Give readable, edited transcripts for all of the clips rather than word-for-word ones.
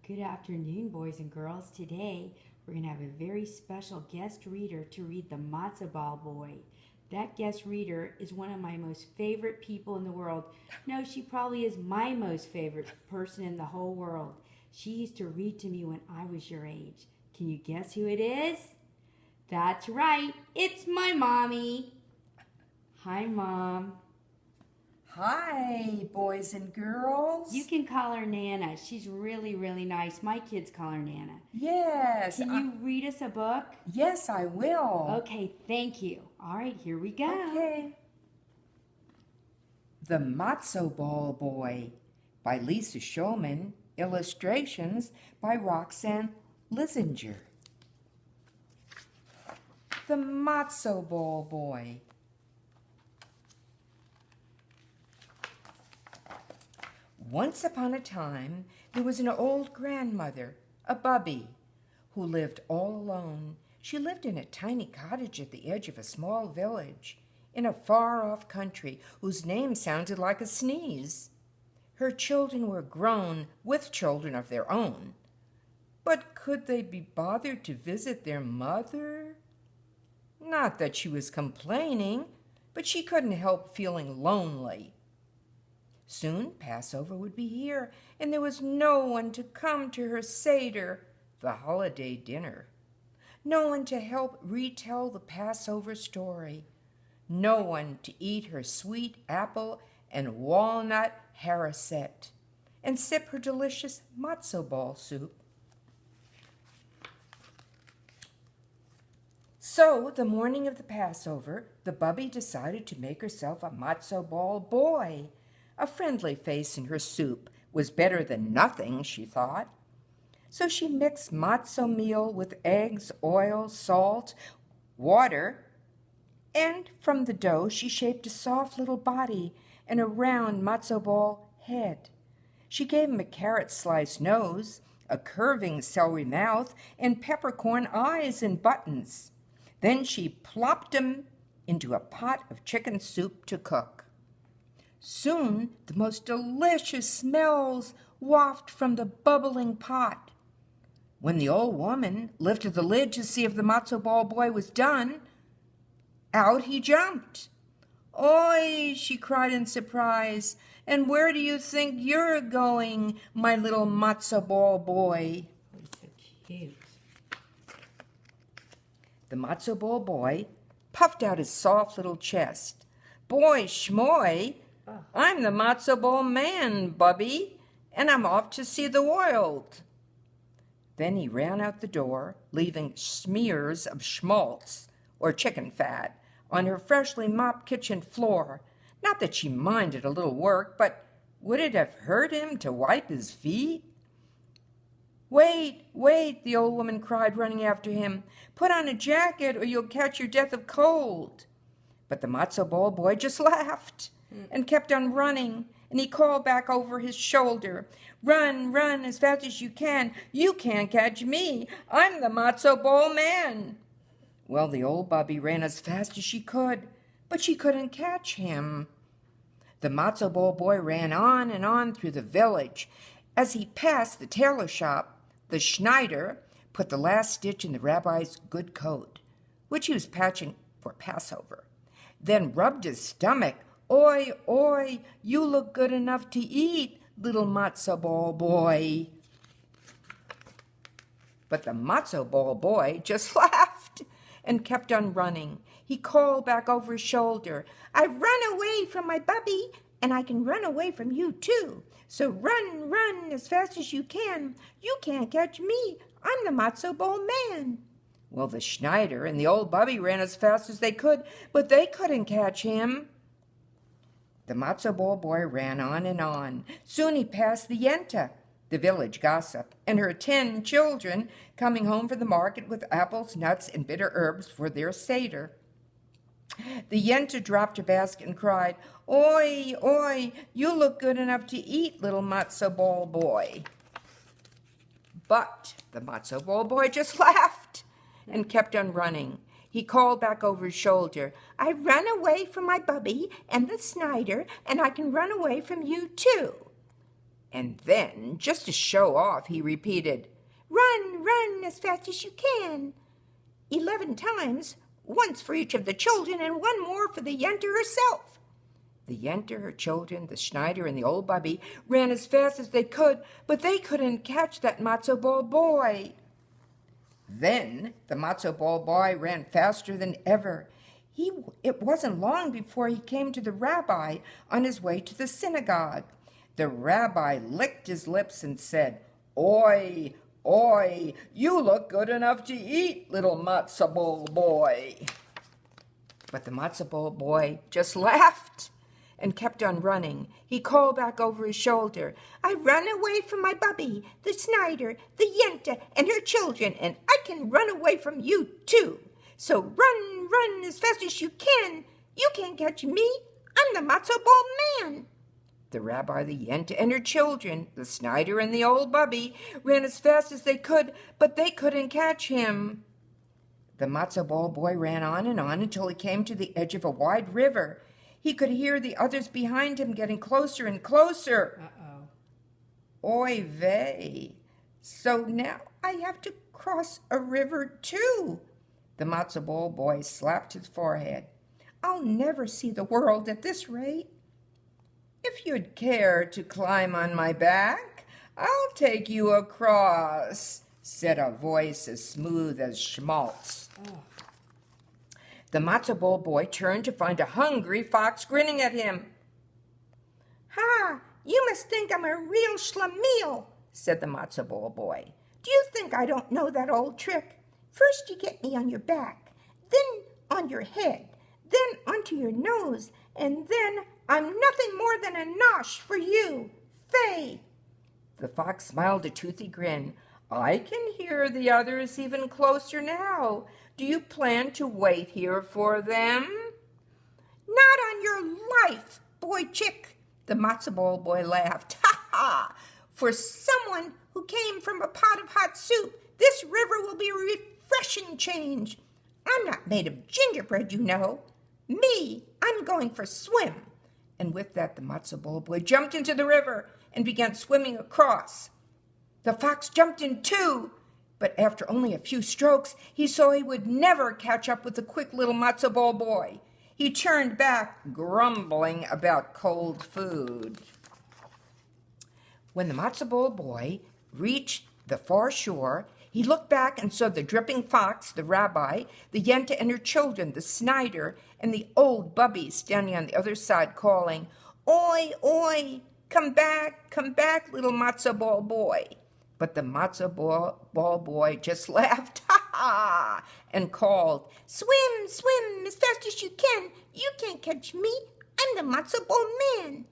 Good afternoon, boys and girls. Today, we're going to have a very special guest reader to read the Matzo Ball Boy. That guest reader is one of my most favorite people in the world. No, she probably is my most favorite person in the whole world. She used to read to me when I was your age. Can you guess who it is? That's right, it's my mommy. Hi, Mom. Hi, boys and girls. You can call her Nana. She's really, really nice. My kids call her Nana. Yes. Can you read us a book? Yes, I will. Okay, thank you. All right, here we go. Okay. The Matzo Ball Boy by Lisa Shulman. Illustrations by Roxanne Lissinger. The Matzo Ball Boy. Once upon a time, there was an old grandmother, a Bubbe, who lived all alone. She lived in a tiny cottage at the edge of a small village, in a far-off country whose name sounded like a sneeze. Her children were grown with children of their own. But could they be bothered to visit their mother? Not that she was complaining, but she couldn't help feeling lonely. Soon Passover would be here, and there was no one to come to her Seder, the holiday dinner. No one to help retell the Passover story. No one to eat her sweet apple and walnut haricot and sip her delicious matzo ball soup. So, the morning of the Passover, the Bubbe decided to make herself a matzo ball boy. A friendly face in her soup was better than nothing, she thought. So she mixed matzo meal with eggs, oil, salt, water, and from the dough she shaped a soft little body and a round matzo ball head. She gave him a carrot-sliced nose, a curving celery mouth, and peppercorn eyes and buttons. Then she plopped him into a pot of chicken soup to cook. Soon the most delicious smells wafted from the bubbling pot. When the old woman lifted the lid to see if the matzo ball boy was done, out he jumped. "Oi!" she cried in surprise. "And where do you think you're going, my little matzo ball boy?" Oh, so cute. The matzo ball boy puffed out his soft little chest. "Boy schmoy, I'm the matzo ball man, Bubbe, and I'm off to see the world." Then he ran out the door, leaving smears of schmaltz, or chicken fat, on her freshly mopped kitchen floor. Not that she minded a little work, but would it have hurt him to wipe his feet? "Wait, wait," the old woman cried, running after him. "Put on a jacket or you'll catch your death of cold." But the matzo ball boy just laughed and kept on running, and he called back over his shoulder, "Run, run as fast as you can. You can't catch me. I'm the matzo ball man." Well, the old Bubbe ran as fast as she could, but she couldn't catch him. The matzo ball boy ran on and on through the village. As he passed the tailor shop, the Schneider put the last stitch in the rabbi's good coat, which he was patching for Passover, then rubbed his stomach. "Oi, oi, you look good enough to eat, little matzo ball boy." But the matzo ball boy just laughed and kept on running. He called back over his shoulder, "I've run away from my Bubbe, and I can run away from you too. So run, run as fast as you can. You can't catch me. I'm the matzo ball man." Well, the Schneider and the old Bubbe ran as fast as they could, but they couldn't catch him. The matzo ball boy ran on and on. Soon he passed the Yenta, the village gossip, and her 10 children coming home from the market with apples, nuts, and bitter herbs for their Seder. The Yenta dropped her basket and cried, "Oi, oi, you look good enough to eat, little matzo ball boy." But the matzo ball boy just laughed and kept on running. He called back over his shoulder, "I've run away from my Bubbe and the Schneider, and I can run away from you too." And then, just to show off, he repeated, "Run, run as fast as you can." 11 times, once for each of the children and one more for the Yenta herself. The Yenta, her children, the Schneider, and the old Bubbe ran as fast as they could, but they couldn't catch that Matzo Ball Boy. Then the Matzo Ball Boy ran faster than ever. It wasn't long before he came to the rabbi on his way to the synagogue. The rabbi licked his lips and said, "Oi, oi, you look good enough to eat, little Matzo Ball Boy." But the Matzo Ball Boy just laughed and kept on running. He called back over his shoulder, "I run away from my Bubbe, the Schneider, the Yenta, and her children, and I can run away from you too. So run, run as fast as you can. You can't catch me. I'm the Matzo Ball Man." The rabbi, the Yenta, and her children, the Schneider, and the old Bubbe, ran as fast as they could, but they couldn't catch him. The Matzo Ball Boy ran on until he came to the edge of a wide river. He could hear the others behind him getting closer and closer. Uh-oh. Oy vey. So now I have to cross a river too. The Matzo Ball Boy slapped his forehead. "I'll never see the world at this rate." "If you'd care to climb on my back, I'll take you across," said a voice as smooth as schmaltz. Oh. The Matzo Ball Boy turned to find a hungry fox grinning at him. "Ha! You must think I'm a real schlemiel," said the Matzo Ball Boy. "Do you think I don't know that old trick? First you get me on your back, then on your head, then onto your nose, and then I'm nothing more than a nosh for you. Fay!" The fox smiled a toothy grin. "I can hear the others even closer now. Do you plan to wait here for them?" "Not on your life, boy chick," the Matzo Ball Boy laughed. "Ha ha! For someone who came from a pot of hot soup, this river will be a refreshing change. I'm not made of gingerbread, you know. Me, I'm going for a swim." And with that, the Matzo Ball Boy jumped into the river and began swimming across. The fox jumped in too, but after only a few strokes, he saw he would never catch up with the quick little Matzo Ball Boy. He turned back, grumbling about cold food. When the Matzo Ball Boy reached the far shore, he looked back and saw the dripping fox, the rabbi, the Yenta and her children, the Schneider, and the old Bubbe standing on the other side calling, "Oi, oi, come back, little Matzo Ball Boy." But the Matzo Ball Boy just laughed, "Ha ha," and called, "Swim, swim as fast as you can. You can't catch me. I'm the Matzo Ball Man."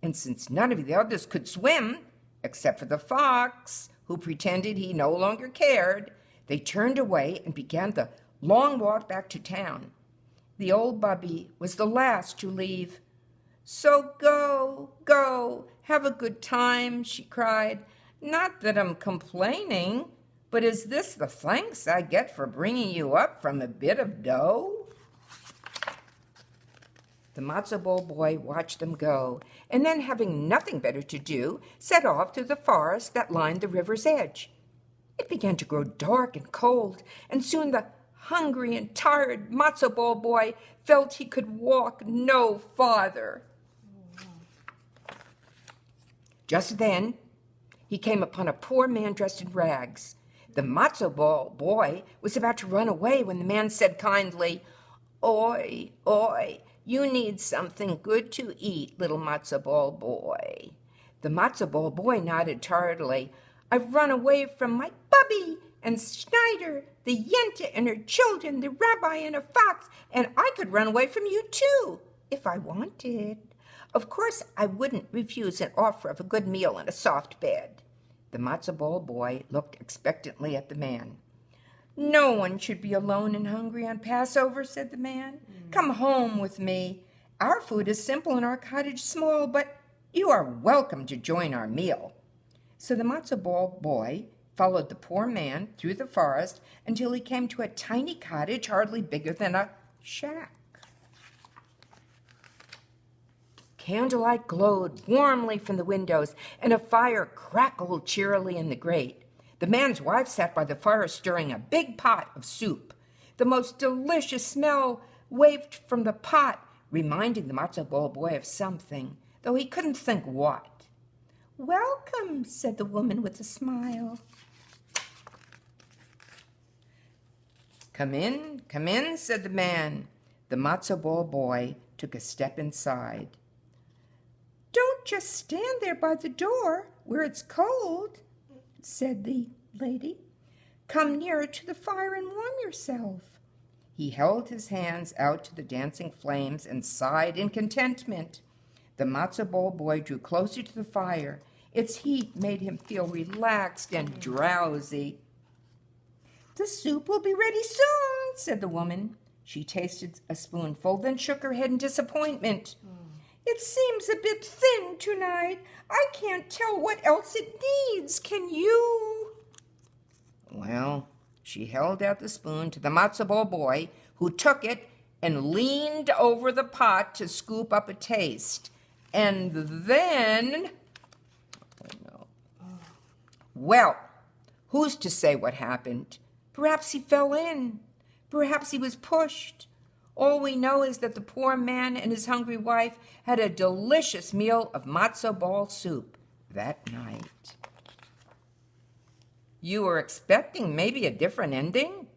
And since none of the others could swim, except for the fox, who pretended he no longer cared, they turned away and began the long walk back to town. The old Bubbe was the last to leave. "So go, go, have a good time," she cried. "Not that I'm complaining, but is this the thanks I get for bringing you up from a bit of dough?" The Matzo Ball Boy watched them go, and then, having nothing better to do, set off through the forest that lined the river's edge. It began to grow dark and cold, and soon the hungry and tired Matzo Ball Boy felt he could walk no farther. Just then, he came upon a poor man dressed in rags. The Matzo Ball Boy was about to run away when the man said kindly, "Oi, oi, you need something good to eat, little Matzo Ball Boy." The Matzo Ball Boy nodded tiredly. "I've run away from my Bubbe and Schneider, the Yenta and her children, the rabbi and a fox, and I could run away from you too, if I wanted. Of course, I wouldn't refuse an offer of a good meal and a soft bed." The Matzo Ball Boy looked expectantly at the man. "No one should be alone and hungry on Passover," said the man. "Come home with me. Our food is simple and our cottage small, but you are welcome to join our meal." So the Matzo Ball Boy followed the poor man through the forest until he came to a tiny cottage hardly bigger than a shack. Candlelight glowed warmly from the windows, and a fire crackled cheerily in the grate. The man's wife sat by the fire stirring a big pot of soup. The most delicious smell wafted from the pot, reminding the Matzo Ball Boy of something, though he couldn't think what. "Welcome," said the woman with a smile. Come in," said the man. The Matzo Ball Boy took a step inside. "Don't just stand there by the door where it's cold," said the lady. "Come nearer to the fire and warm yourself." He held his hands out to the dancing flames and sighed in contentment. The Matzo Ball Boy drew closer to the fire. Its heat made him feel relaxed and drowsy. "The soup will be ready soon," said the woman. She tasted a spoonful, then shook her head in disappointment. "It seems a bit thin tonight. I can't tell what else it needs. Can you?" Well, she held out the spoon to the Matzo Ball Boy, who took it and leaned over the pot to scoop up a taste. And then... Well, who's to say what happened? Perhaps he fell in. Perhaps he was pushed. All we know is that the poor man and his hungry wife had a delicious meal of matzo ball soup that night. You were expecting maybe a different ending?